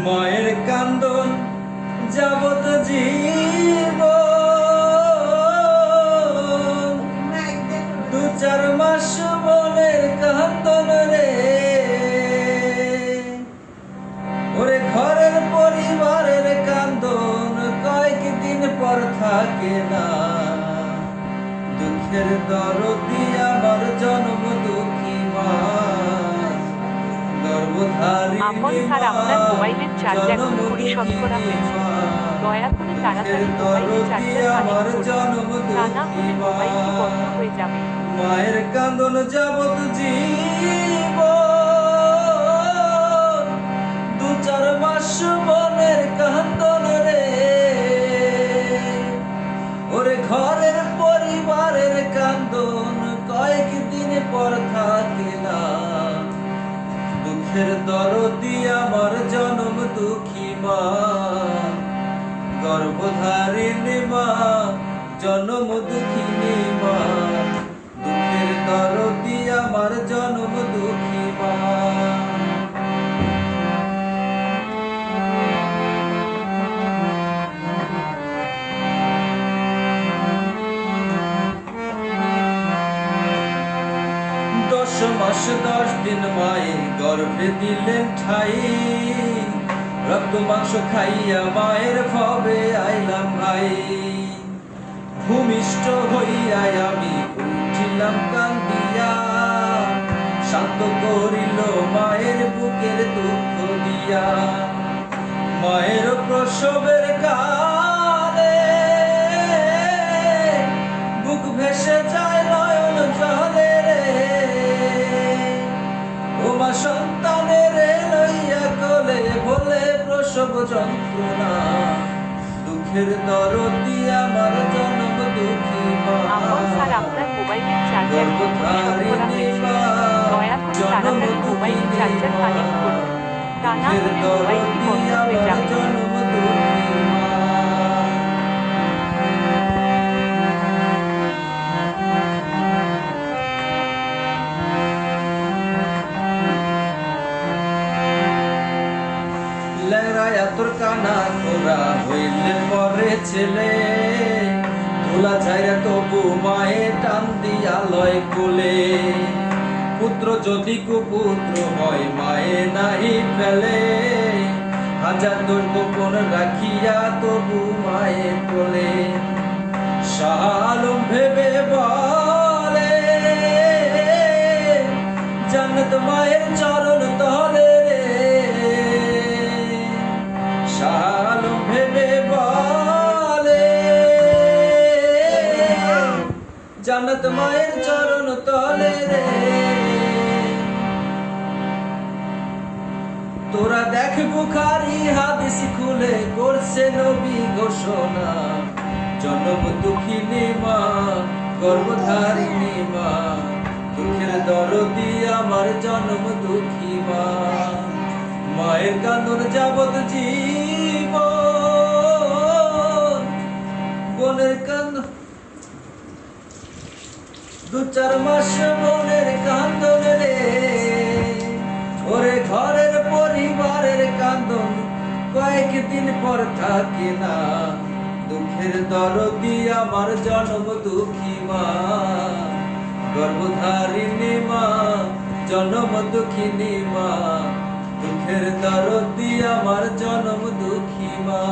মায়ের কান্দন যাবত জীবন, 2-4 মাস মনের কান্দন রে। ওরে ঘরের পরিবারের কান্দন কয়েকদিন পর থাকে না। দুঃখের দরদি আমার জন্ম দুঃখী মা, আপন স্যার, আপনার মোবাইলের চার্জ এখন 20% হয়েছে। দয়া করে তাড়াতাড়ি মোবাইলে চার্জার কানেক্ট করুন, তা না হলে মোবাইলটি বন্ধ হয়ে যাবে। মায়ের কান্দন যাবত জীবন, 2-4 মাস মনের কান্দন রে। ওরে ঘরের পরিবারের কান্দন কয়েকদিন পর থাকে না। দুঃখের দরদি আমার জনম দুঃখী মা, গর্ভধারিণী মা, জনম দুঃখিনী মা। দুঃখের দরদি আমার জনম দুঃখী মা। দশ মাস 10 দিন মায়ের গর্ভে দিলেন ঠাই, রক্ত মাংস খাইয়া মায়ের ভবে আইলাম ভাই। ভূমিষ্ঠ হইয়া আমি উঠিলাম কান্দিয়া, শান্ত করিল মায়ের বুকের দুঃখ দিয়া। মায়ের প্রসবের কালে বুক ভেসে যায় নয়ন জলে রে। ও মা সন্তানের লইয়া কোলে বলে প্রসব যন্ত্রণা। দুঃখের দরদি আমার জনম দুঃখী মা, আপন স্যার, আপনার মোবাইলের চার্জ এখন 20% হয়েছে। দয়া করে তাড়াতাড়ি মোবাইলে চার্জার কানেক্ট করুন, তা না হলে মোবাইলটি বন্ধ হয়ে যাবে। জনম দুঃখী মা। লেরায়া তোর কানা খোরা হইলে পরে ছেলে, তোলা ছাইরা তবু মায়ে টান দিয়া লয় কোলে। পুত্র যদি কুপুত্র হয় মায়ে নাহি ফেলে, হাজার দোষ গোপন রাখিয়া তবু মায়ে কোলে। শালম ভেবে বলে জান্নাত মায়ের চরণ তলে রে। শালম ভেবে বলে জান্নাত মায়ের চরণ তলে রে। তোরা দেখ বুখারী হাদিস খুলে করছে নবী ঘোষণা। জনম দুঃখিনী মা, গর্ভধারিণী মা, দুঃখের দরদি আমার জনম দুঃখী মা। মায়ের কান্দন যাবত জীবন, বোনের কান্দন 2-4 মাস মনের কান্দন রে। ওরে ঘরের পরিবারের কান্দন কয়েকদিন পর থাকে না। দুঃখের দরদি আমার জনম দুঃখী মা, গর্ভধারিণী মা, জনম দুঃখিনী মা। দুঃখের দরদি আমার জনম দুঃখী মা।